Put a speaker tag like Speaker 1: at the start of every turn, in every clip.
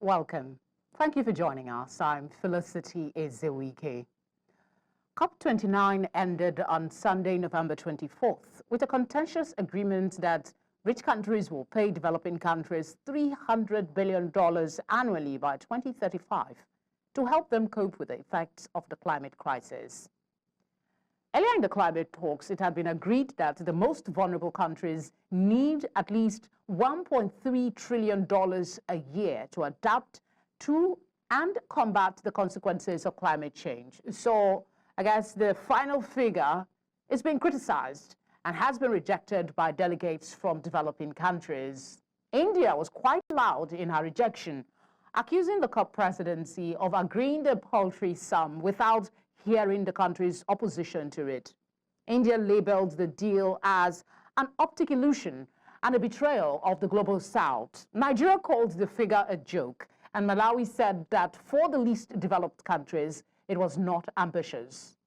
Speaker 1: welcome. Thank you for joining us. I'm Felicity Ezewike. COP29 ended on Sunday, November 24th, with a contentious agreement that rich countries will pay developing countries $300 billion annually by 2035 to help them cope with the effects of the climate crisis. Earlier in the climate talks, it had been agreed that the most vulnerable countries need at least $1.3 trillion a year to adapt to and combat the consequences of climate change. So I guess the final figure is being criticized and has been rejected by delegates from developing countries. India was quite loud in her rejection, accusing the COP presidency of agreeing the paltry sum without hearing the country's opposition to it. India labeled the deal as an optic illusion and a betrayal of the global south. Nigeria called the figure a joke, and Malawi said that for the least developed countries, it was not ambitious.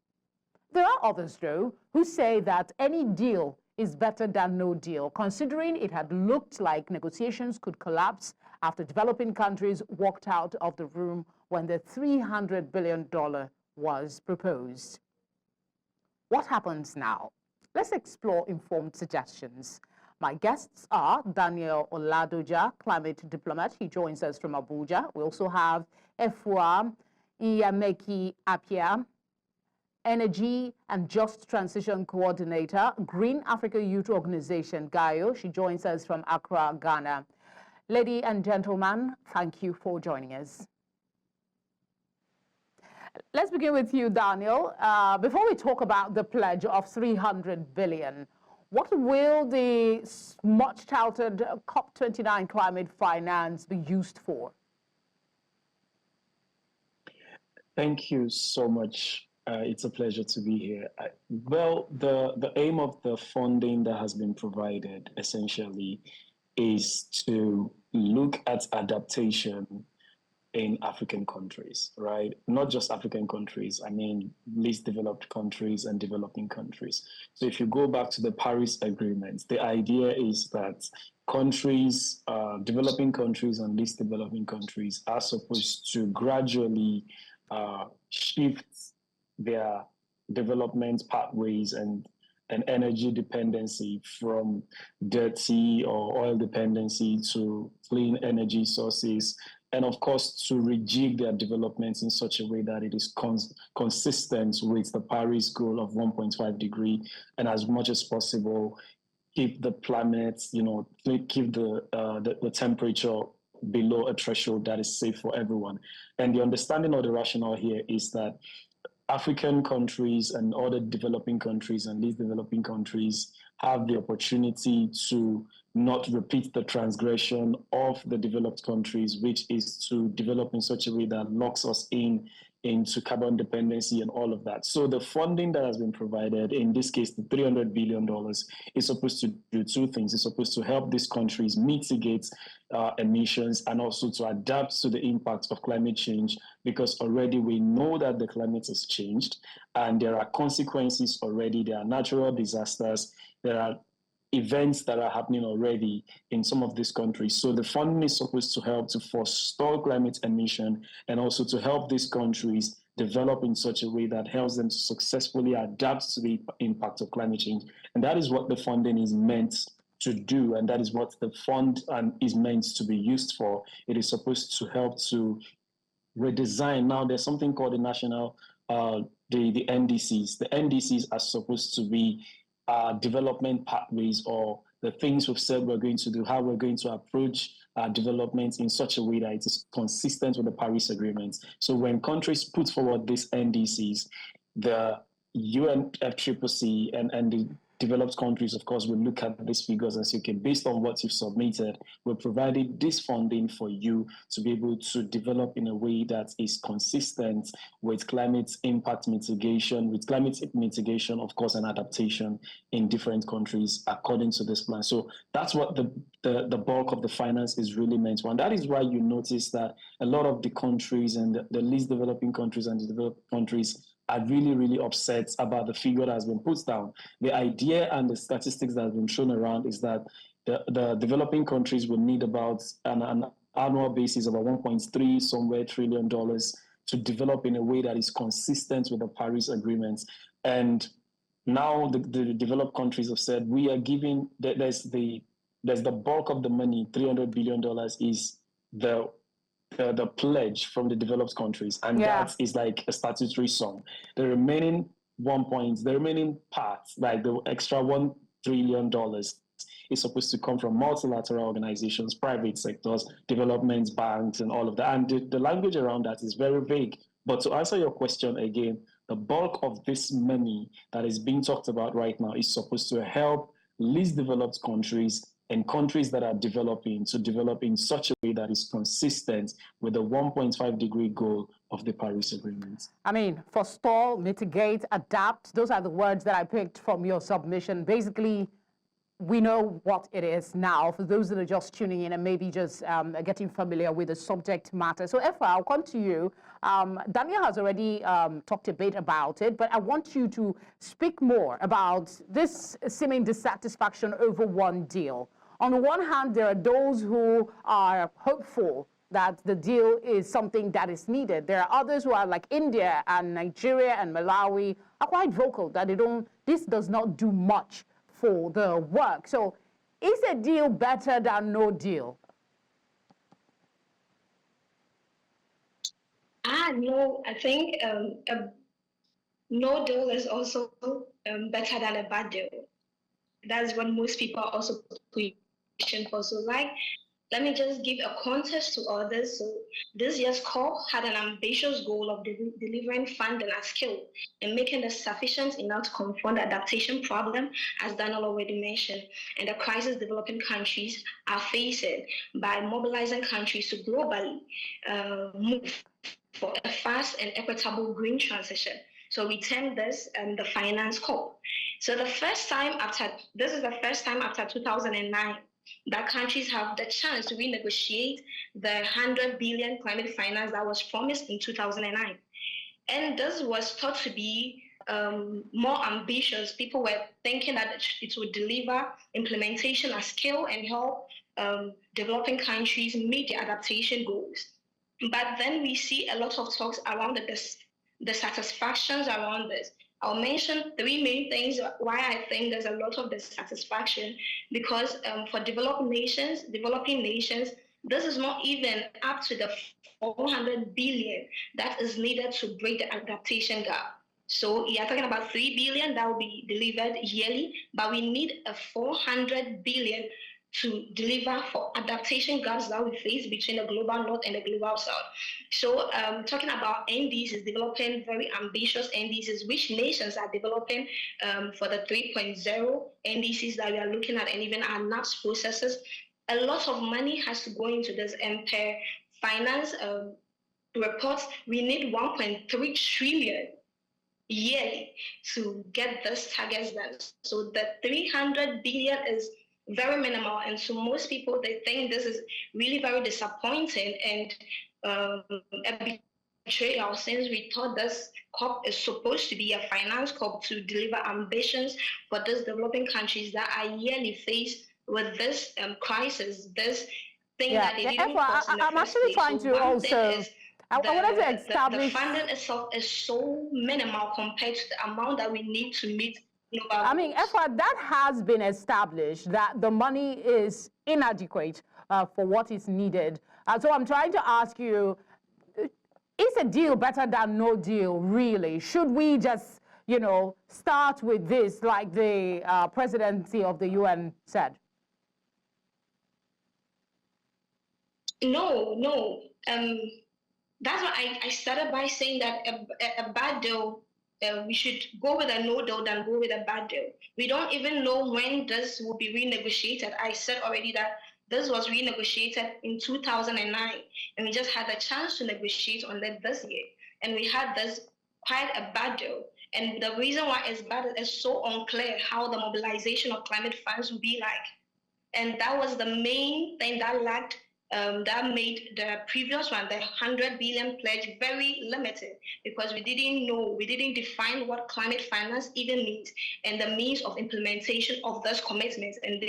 Speaker 1: There are others, though, who say that any deal is better than no deal, considering it had looked like negotiations could collapse after developing countries walked out of the room when the $300 billion was proposed. What happens now? Let's explore informed suggestions. My guests are Daniel Oladoja, climate diplomat. He joins us from Abuja. We also have Efua, Nyamekye-Ppiah, Energy and Just Transition Coordinator, Green Africa Youth Organization, GAYO. She joins us from Accra, Ghana. Ladies and gentlemen, thank you for joining us. Let's begin with you, Daniel. Before we talk about the pledge of $300 billion, what will the much-touted COP29 climate finance be used for?
Speaker 2: Thank you so much. It's a pleasure to be here. Well, the aim of the funding that has been provided essentially is to look at adaptation in African countries, right? Not just African countries, I mean, least developed countries and developing countries. So if you go back to the Paris Agreement, the idea is that countries, developing countries and least developing countries are supposed to gradually shift their development pathways and energy dependency from dirty or oil dependency to clean energy sources, and of course to rejig their developments in such a way that it is consistent with the Paris goal of 1.5 degree, and as much as possible keep the planet, keep the temperature below a threshold that is safe for everyone. And the understanding of the rationale here is that African countries and other developing countries and least developing countries have the opportunity to not repeat the transgression of the developed countries, which is to develop in such a way that locks us into carbon dependency and all of that. So the funding that has been provided, in this case, the $300 billion, is supposed to do two things. It's supposed to help these countries mitigate emissions and also to adapt to the impact of climate change, because already we know that the climate has changed and there are consequences already. There are natural disasters. There are events that are happening already in some of these countries. So the funding is supposed to help to forestall climate emission and also to help these countries develop in such a way that helps them to successfully adapt to the impact of climate change. And that is what the funding is meant to do, and that is what the fund is meant to be used for. It is supposed to help to redesign. Now, there's something called the national, the NDCs. The NDCs are supposed to be development pathways, or the things we've said we're going to do, how we're going to approach development in such a way that it is consistent with the Paris Agreement. So when countries put forward these NDCs, the UNFCCC and the developed countries, of course, will look at these figures and say, okay, based on what you've submitted, we're providing this funding for you to be able to develop in a way that is consistent with climate impact mitigation, of course, and adaptation in different countries according to this plan. So that's what the bulk of the finance is really meant for. And that is why you notice that a lot of the countries and the least developing countries and the developed countries are really, really upset about the figure that has been put down. The idea and the statistics that have been shown around is that the developing countries will need about an annual basis of a 1.3 somewhere $trillion to develop in a way that is consistent with the Paris agreements. And now the developed countries have said we are giving, there's the bulk of the money, $300 billion is the pledge from the developed countries, and that is like a statutory sum. The remaining the remaining parts, like the extra $1 trillion, is supposed to come from multilateral organizations, private sectors, development banks, and all of that. And the language around that is very vague. But to answer your question again, the bulk of this money that is being talked about right now is supposed to help least developed countries and countries that are developing to develop in such a way that is consistent with the 1.5 degree goal of the Paris Agreement.
Speaker 1: I mean, forestall, mitigate, adapt, those are the words that I picked from your submission. Basically, we know what it is now for those that are just tuning in and maybe just getting familiar with the subject matter. So Efua, I'll come to you. Daniel has already talked a bit about it, but I want you to speak more about this seeming dissatisfaction over one deal. On the one hand, there are those who are hopeful that the deal is something that is needed. There are others who are like India and Nigeria and Malawi are quite vocal that this does not do much for the work. So is a deal better than no deal?
Speaker 3: No, I think no deal is also better than a bad deal. That's what most people are also pushing for. So let me just give a context to all this. So this year's COP had an ambitious goal of delivering funding at scale and making it sufficient enough to confront the adaptation problem, as Daniel already mentioned, and the crisis developing countries are facing by mobilizing countries to globally move for a fast and equitable green transition. So we term this the finance COP. So this is the first time after 2009 that countries have the chance to renegotiate the 100 billion climate finance that was promised in 2009. And this was thought to be more ambitious. People were thinking that it would deliver implementation at scale and help developing countries meet their adaptation goals. But then we see a lot of talks around the satisfactions around this. I'll mention three main things why I think there's a lot of dissatisfaction, because for developing nations, this is not even up to the 400 billion that is needed to break the adaptation gap. So you're talking about 3 billion that will be delivered yearly, but we need a 400 billion to deliver for adaptation gaps that we face between the global north and the global south. So talking about NDCs, developing very ambitious NDCs, which nations are developing for the 3.0 NDCs that we are looking at, and even our NAPS processes, a lot of money has to go into this. And per finance reports, we need 1.3 trillion yearly to get this targets done. So the 300 billion is very minimal, and so most people, they think this is really very disappointing and a betrayal, since we thought this COP is supposed to be a finance COP to deliver ambitions for these developing countries that are yearly faced with this crisis, this thing that they didn't cause in the
Speaker 1: I'm
Speaker 3: first
Speaker 1: actually
Speaker 3: place.
Speaker 1: trying
Speaker 3: So
Speaker 1: to also. I wanted to establish.
Speaker 3: The funding itself is so minimal compared to the amount that we need to meet.
Speaker 1: I mean, Efua, that has been established that the money is inadequate for what is needed. So I'm trying to ask you, is a deal better than no deal, really? Should we just, start with this like the presidency of the UN said?
Speaker 3: No. That's why I started by saying that a bad deal, we should go with a no deal than go with a bad deal. We don't even know when this will be renegotiated. I said already that this was renegotiated in 2009, and we just had a chance to negotiate on that this year. And we had this quite a bad deal. And the reason why it's bad is so unclear how the mobilization of climate funds will be like. And that was the main thing that lacked. That made the previous one, the 100 billion pledge, very limited, because we didn't define what climate finance even means and the means of implementation of those commitments. And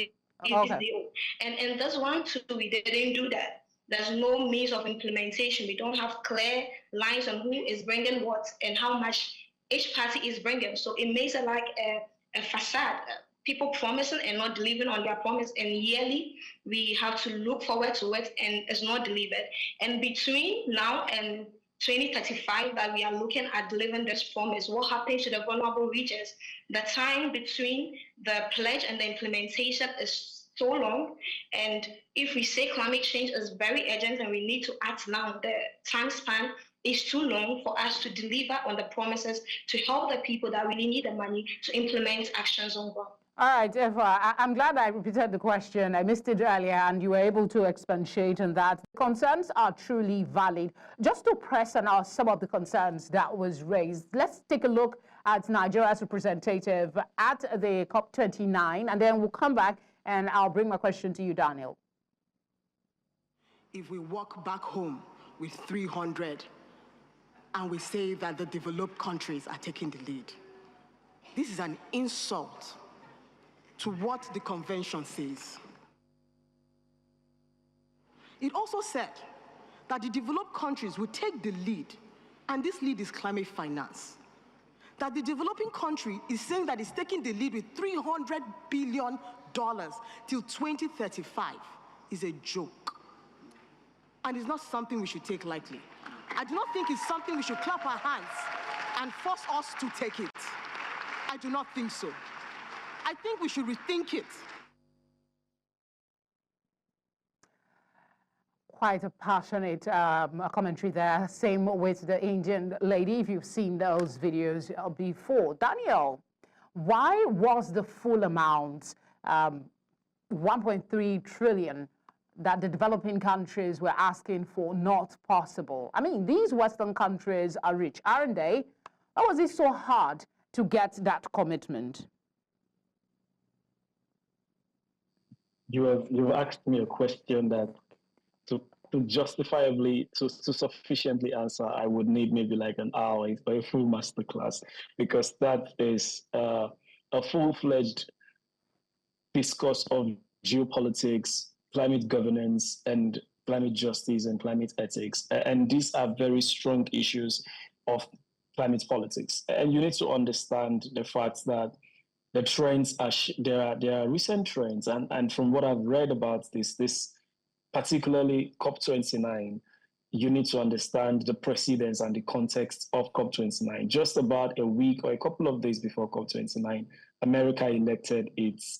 Speaker 3: and this one too, we didn't do that. there's no means of implementation. We don't have clear lines on who is bringing what and how much each party is bringing. So it makes it like a facade. People promising and not delivering on their promise, and yearly we have to look forward to it and it's not delivered. And between now and 2035 that we are looking at delivering this promise, what happens to the vulnerable regions? The time between the pledge and the implementation is so long. And if we say climate change is very urgent and we need to act now, the time span is too long for us to deliver on the promises to help the people that really need the money to implement actions on ground.
Speaker 1: All right, Efua, I'm glad I repeated the question. I missed it earlier, and you were able to expatiate on that. The concerns are truly valid. Just to press on some of the concerns that was raised, let's take a look at Nigeria's representative at the COP29, and then we'll come back, and I'll bring my question to you, Daniel.
Speaker 4: If we walk back home with 300 and we say that the developed countries are taking the lead, this is an insult to what the convention says. It also said that the developed countries will take the lead, and this lead is climate finance. That the developing country is saying that it's taking the lead with $300 billion till 2035 is a joke. And it's not something we should take lightly. I do not think it's something we should clap our hands and force us to take it. I do not think so. I think we should rethink it.
Speaker 1: Quite a passionate commentary there. Same with the Indian lady, if you've seen those videos before. Daniel, why was the full amount, 1.3 trillion, that the developing countries were asking for not possible? I mean, these Western countries are rich, aren't they? Why was it so hard to get that commitment?
Speaker 2: You've asked me a question that to justifiably, to sufficiently answer, I would need maybe like an hour or a full masterclass, because that is a full-fledged discourse of geopolitics, climate governance, and climate justice and climate ethics. And these are very strong issues of climate politics. And you need to understand the fact that the trends are, there are recent trends. And from what I've read about this particularly COP29, you need to understand the precedence and the context of COP29. Just about a week or a couple of days before COP29, America elected its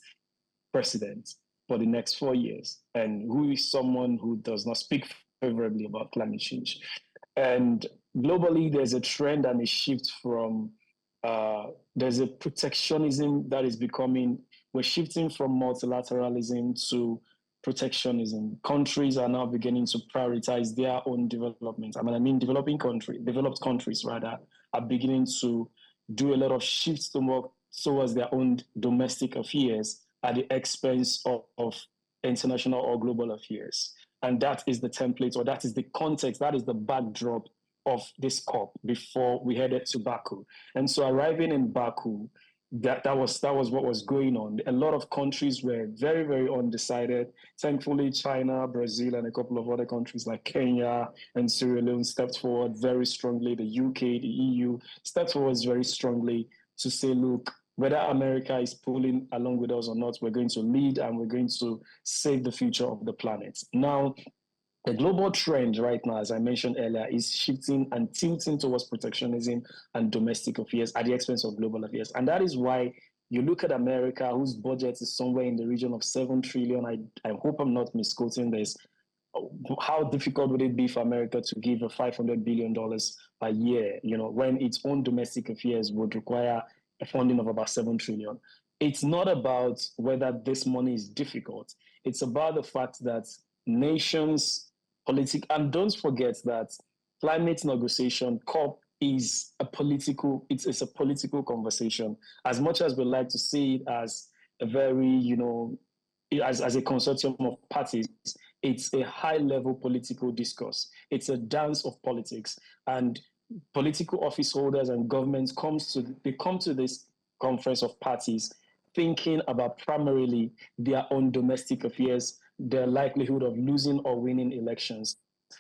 Speaker 2: president for the next 4 years, and who is someone who does not speak favorably about climate change. And globally, there's a trend and a shift from, there's a protectionism that is becoming, we're shifting from multilateralism to protectionism. Countries are now beginning to prioritize their own development. I mean, developed countries rather, are beginning to do a lot of shifts towards their own domestic affairs at the expense of international or global affairs. And that is the template, or that is the context, that is the backdrop of this COP before we headed to Baku. And so arriving in Baku, that was what was going on. A lot of countries were very, very undecided. Thankfully, China, Brazil, and a couple of other countries like Kenya and Sierra Leone stepped forward very strongly. The UK, the EU stepped forward very strongly to say, look, whether America is pulling along with us or not, we're going to lead and we're going to save the future of the planet. Now, the global trend right now, as I mentioned earlier, is shifting and tilting towards protectionism and domestic affairs at the expense of global affairs. And that is why you look at America, whose budget is somewhere in the region of 7 trillion. I hope I'm not misquoting this. How difficult would it be for America to give a $500 billion a year, when its own domestic affairs would require a funding of about 7 trillion? It's not about whether this money is difficult. It's about the fact that nations, and don't forget that climate negotiation, COP, is a political, it's a political conversation. As much as we like to see it as a very, as a consortium of parties, it's a high-level political discourse. It's a dance of politics. And political office holders and governments come to this conference of parties thinking about primarily their own domestic affairs the likelihood of losing or winning elections.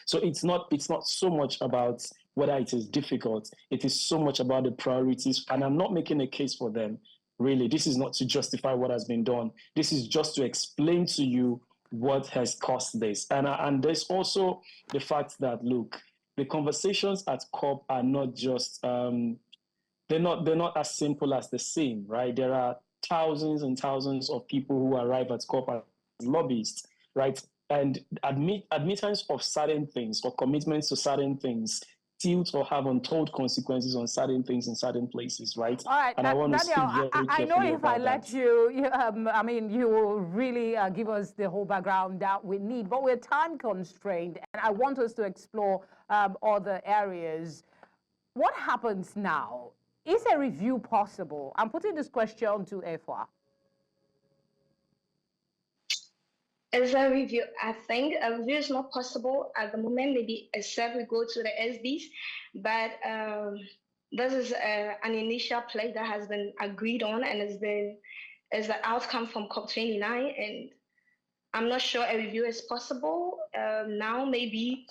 Speaker 2: So it's not so much about whether it is difficult. It is so much about the priorities. And I'm not making a case for them, really. This is not to justify what has been done. This is just to explain to you what has caused this. And there's also the fact that, look, the conversations at COP are not just they're not as simple as they seem, right? There are thousands and thousands of people who arrive at COP as lobbyists, right? And admittance of certain things or commitments to certain things tilt or have untold consequences on certain things in certain places, right?
Speaker 1: All right,
Speaker 2: And I want to speak
Speaker 1: Daniel,
Speaker 2: very
Speaker 1: I know
Speaker 2: carefully
Speaker 1: if I
Speaker 2: about
Speaker 1: let
Speaker 2: that.
Speaker 1: you, I mean, you will really give us the whole background that we need, but we're time constrained, and I want us to explore other areas. What happens now? Is a review possible? I'm putting this question to Efua.
Speaker 3: As a review, I think a review is not possible at the moment, maybe except we go to the SDs, but this is an initial pledge that has been agreed on and is the outcome from COP29, and I'm not sure a review is possible now. Maybe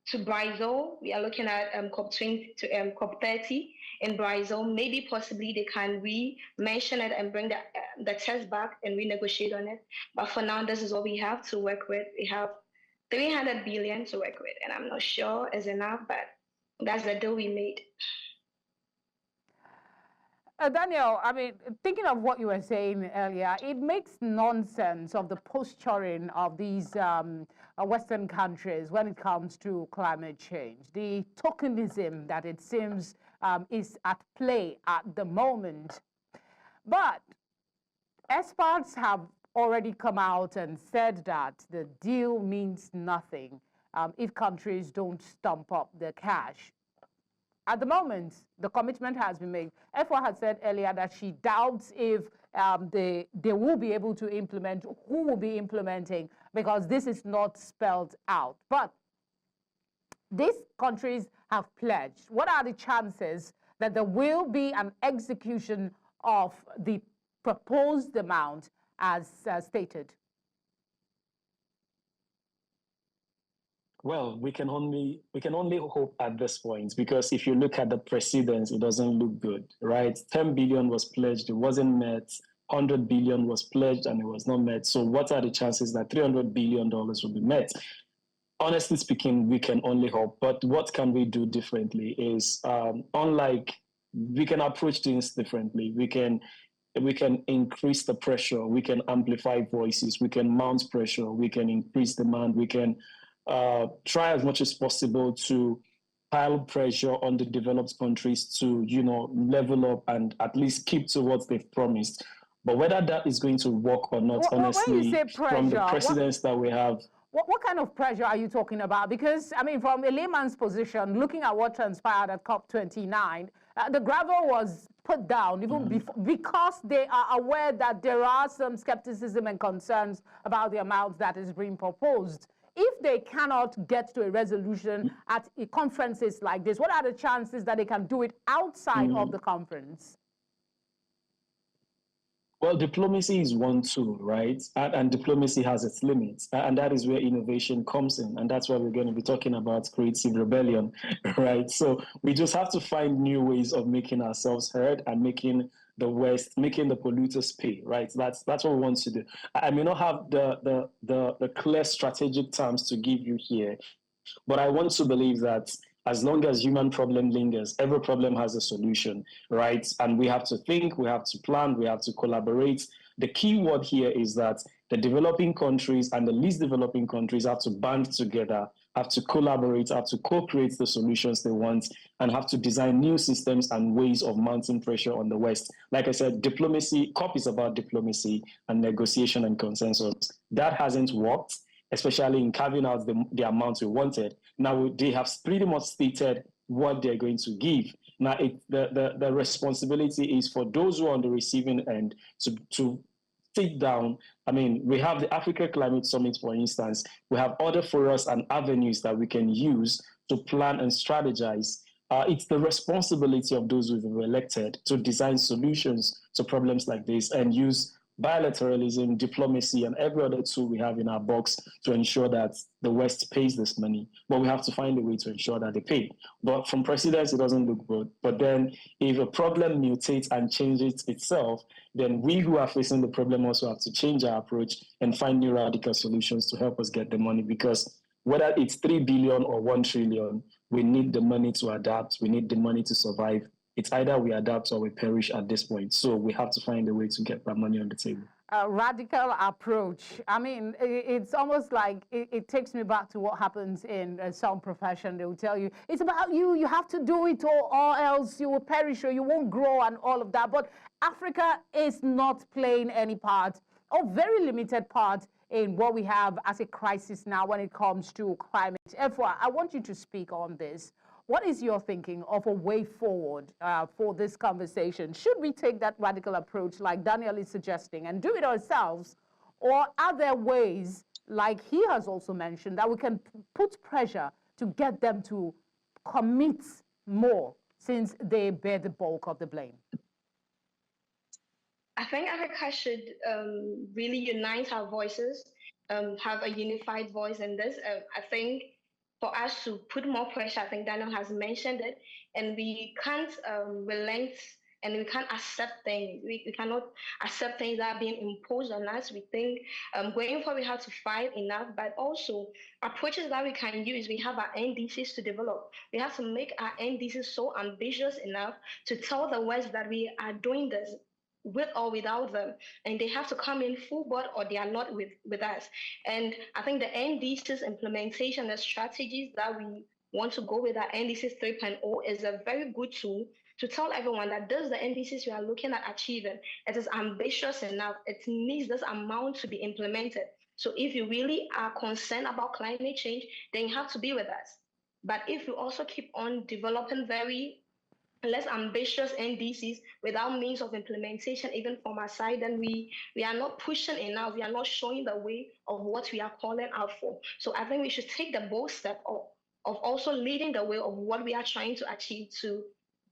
Speaker 3: to Brazil, we are looking at COP20 to COP30 in Brazil. Maybe possibly they can re-mention it and bring the text back and renegotiate on it. But for now, this is what we have to work with. We have 300 billion to work with, and I'm not sure is enough, but that's the deal we made.
Speaker 1: Daniel, I mean, thinking of what you were saying earlier, it makes nonsense of the posturing of these Western countries when it comes to climate change. The tokenism that it seems is at play at the moment. But experts have already come out and said that the deal means nothing if countries don't stump up the cash. At the moment, the commitment has been made. Efua had said earlier that she doubts if they will be able to implement, who will be implementing, because this is not spelled out. But these countries have pledged. What are the chances that there will be an execution of the proposed amount as stated?
Speaker 2: Well, we can only hope at this point, because if you look at the precedents, it doesn't look good, right? 10 billion was pledged, it wasn't met. 100 billion was pledged and it was not met. So what are the chances that $300 billion will be met? Honestly speaking, we can only hope. But what can we do differently is, we can approach things differently. We can increase the pressure. We can amplify voices. We can mount pressure. We can increase demand. We can try as much as possible to pile pressure on the developed countries to, level up and at least keep to what they've promised. But whether that is going to work or not, honestly,
Speaker 1: when you say pressure,
Speaker 2: from the precedents that we have.
Speaker 1: What kind of pressure are you talking about? Because, I mean, from a layman's position, looking at what transpired at COP29, the gravel was put down even before, because they are aware that there are some skepticism and concerns about the amount that is being proposed. If they cannot get to a resolution at conferences like this, what are the chances that they can do it outside of the conference?
Speaker 2: Well, diplomacy is one tool, right? And diplomacy has its limits. And that is where innovation comes in. And that's why we're going to be talking about creative rebellion, right? So we just have to find new ways of making ourselves heard and making the West, making the polluters pay, right? That's what we want to do. I may not have the clear strategic terms to give you here, but I want to believe that as long as human problem lingers, every problem has a solution, right? And we have to think, we have to plan, we have to collaborate. The key word here is that the developing countries and the least developing countries have to band together, have to collaborate, have to co-create the solutions they want, and have to design new systems and ways of mounting pressure on the West. Like I said, diplomacy, COP is about diplomacy and negotiation and consensus. That hasn't worked, especially in carving out the amount we wanted. Now, they have pretty much stated what they're going to give. Now, the responsibility is for those who are on the receiving end to sit down. I mean, we have the Africa Climate Summit, for instance. We have other forums and avenues that we can use to plan and strategize. It's the responsibility of those who've been elected to design solutions to problems like this and use bilateralism, diplomacy, and every other tool we have in our box to ensure that the West pays this money. But we have to find a way to ensure that they pay. But from presidents, it doesn't look good. But then if a problem mutates and changes itself, then we who are facing the problem also have to change our approach and find new radical solutions to help us get the money. Because whether it's 3 billion or 1 trillion, we need the money to adapt. We need the money to survive. It's either we adapt or we perish at this point. So we have to find a way to get that money on the table.
Speaker 1: A radical approach. I mean, it's almost like it takes me back to what happens in some profession. They will tell you, it's about you, you have to do it or else you will perish or you won't grow and all of that. But Africa is not playing any part or very limited part in what we have as a crisis now when it comes to climate. Efua, I want you to speak on this. What is your thinking of a way forward for this conversation? Should we take that radical approach like Daniel is suggesting and do it ourselves? Or are there ways, like he has also mentioned, that we can put pressure to get them to commit more since they bear the bulk of the blame?
Speaker 3: I think Africa should really unite our voices, have a unified voice in this. I think for us to put more pressure, I think Daniel has mentioned it, and we can't relent and we can't accept things. We cannot accept things that are being imposed on us. We think going forward we have to fight enough, but also approaches that we can use. We have our NDCs to develop. We have to make our NDCs so ambitious enough to tell the West that we are doing this with or without them, and they have to come in full board or they are not with us. And I think the NDC's implementation, the strategies that we want to go with our NDC's 3.0 is a very good tool to tell everyone that this is the NDCs we are looking at achieving. It is ambitious enough. It needs this amount to be implemented. So if you really are concerned about climate change, then you have to be with us. But if you also keep on developing very less ambitious NDCs without means of implementation, even from our side, then we are not pushing enough. We are not showing the way of what we are calling out for. So I think we should take the bold step of also leading the way of what we are trying to achieve to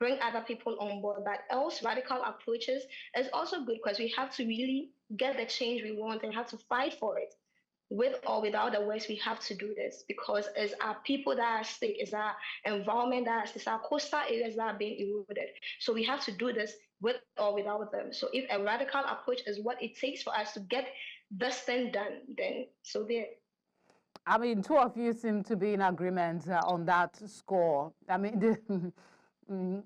Speaker 3: bring other people on board. But else radical approaches is also good because we have to really get the change we want and have to fight for it. With or without the West, we have to do this because it's our people that are at stake, it's our environment that it's our coastal areas that are being eroded. So we have to do this with or without them. So if a radical approach is what it takes for us to get this thing done, then so there.
Speaker 1: I mean, two of you seem to be in agreement on that score. I mean,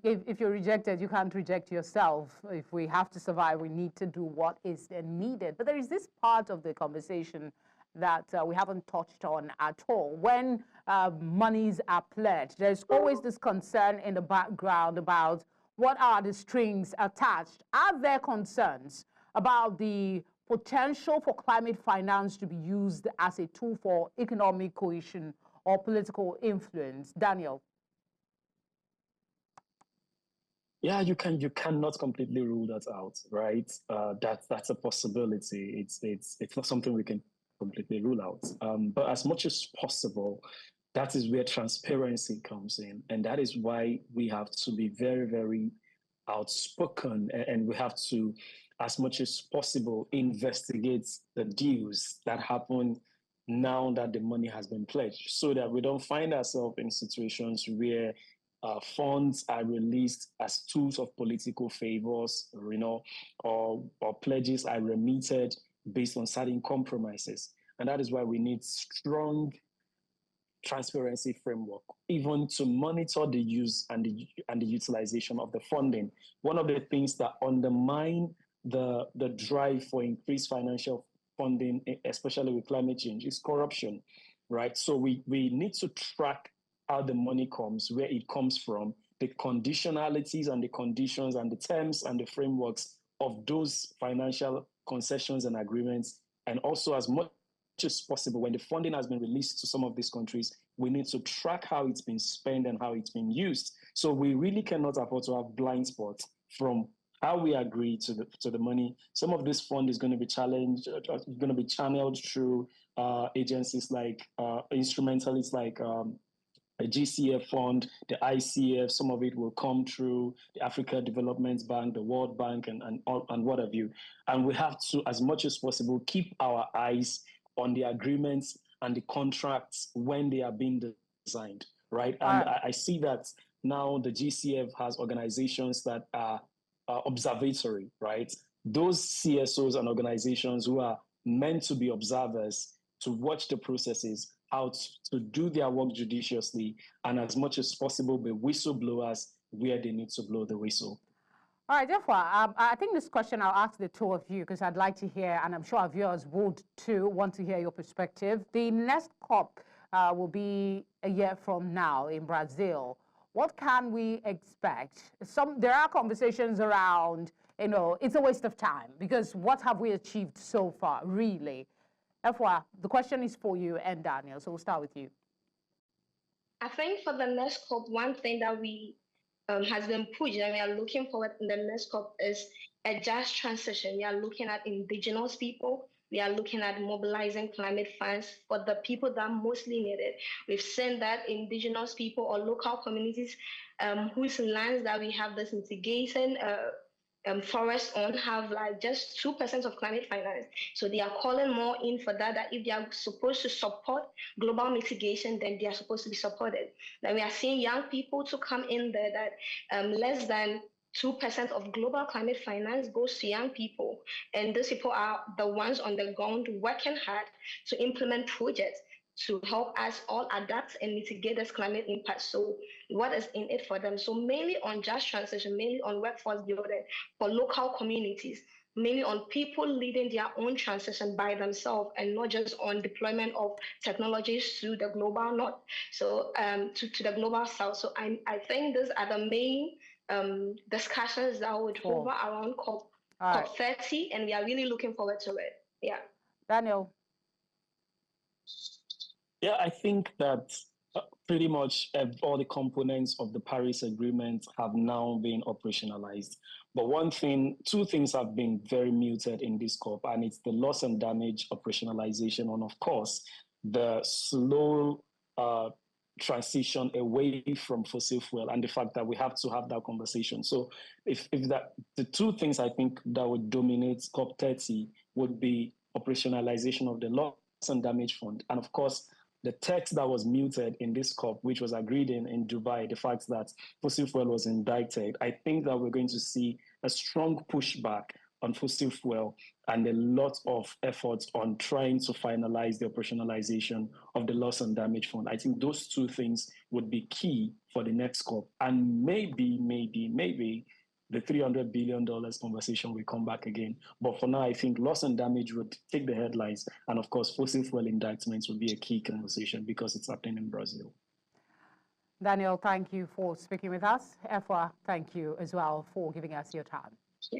Speaker 1: if you're rejected, you can't reject yourself. If we have to survive, we need to do what is needed. But there is this part of the conversation that we haven't touched on at all. When monies are pledged, there's always this concern in the background about what are the strings attached. Are there concerns about the potential for climate finance to be used as a tool for economic cohesion or political influence? Daniel.
Speaker 2: Yeah, you cannot completely rule that out, right? That's a possibility. It's not something we can completely rule out. But as much as possible, that is where transparency comes in. And that is why we have to be very, very outspoken, and we have to, as much as possible, investigate the deals that happen now that the money has been pledged, so that we don't find ourselves in situations where funds are released as tools of political favors, or pledges are remitted based on certain compromises. And that is why we need strong transparency framework, even to monitor the use and the utilization of the funding. One of the things that undermine the drive for increased financial funding, especially with climate change, is corruption, right? So we need to track how the money comes, where it comes from, the conditionalities and the conditions and the terms and the frameworks of those financial concessions and agreements. And also, as much as possible, when the funding has been released to some of these countries, we need to track how it's been spent and how it's been used. So we really cannot afford to have blind spots from how we agree to the money. Some of this fund is going to be going to be channeled through agencies like instrumentalists like GCF fund, the ICF, some of it will come through the Africa Development Bank, the World Bank, and what have you. And we have to, as much as possible, keep our eyes on the agreements and the contracts when they are being designed, right? And I see that now the GCF has organizations that are observatory, right? Those CSOs and organizations who are meant to be observers to watch the processes, how to do their work judiciously, and as much as possible be whistleblowers where they need to blow the whistle.
Speaker 1: All right, therefore, I think this question I'll ask the two of you because I'd like to hear, and I'm sure our viewers would too, want to hear your perspective. The next COP will be a year from now in Brazil. What can we expect? There are conversations around, it's a waste of time because what have we achieved so far, really? Efua, the question is for you and Daniel, so we'll start with you.
Speaker 3: I think for the next COP, one thing that we has been pushed and we are looking forward in the next COP is a just transition. We are looking at indigenous people. We are looking at mobilizing climate funds for the people that mostly need it. We've seen that indigenous people or local communities whose lands that we have this mitigation forests on have like just 2% of climate finance. So they are calling more in for that if they are supposed to support global mitigation, then they are supposed to be supported. Then we are seeing young people to come in there that less than 2% of global climate finance goes to young people. And those people are the ones on the ground working hard to implement projects to help us all adapt and mitigate this climate impact. So what is in it for them? So mainly on just transition, mainly on workforce building for local communities, mainly on people leading their own transition by themselves and not just on deployment of technologies to the global north, so to the global south. So I think these are the main discussions that would hover around COP30, and we are really looking forward to it. Yeah.
Speaker 1: Daniel.
Speaker 2: Yeah, I think that pretty much all the components of the Paris Agreement have now been operationalized. But two things have been very muted in this COP, and it's the loss and damage operationalization, and of course, the slow transition away from fossil fuel and the fact that we have to have that conversation. So if that, the two things I think that would dominate COP30 would be operationalization of the loss and damage fund, and of course, the text that was muted in this COP, which was agreed in Dubai, the fact that fossil fuel was indicted, I think that we're going to see a strong pushback on fossil fuel and a lot of efforts on trying to finalize the operationalization of the loss and damage fund. I think those two things would be key for the next COP. And maybe the $300 billion conversation will come back again. But for now, I think loss and damage would take the headlines. And of course, fossil fuel indictments would be a key conversation because it's happening in Brazil.
Speaker 1: Daniel, thank you for speaking with us. Efua, thank you as well for giving us your time.
Speaker 3: Yeah.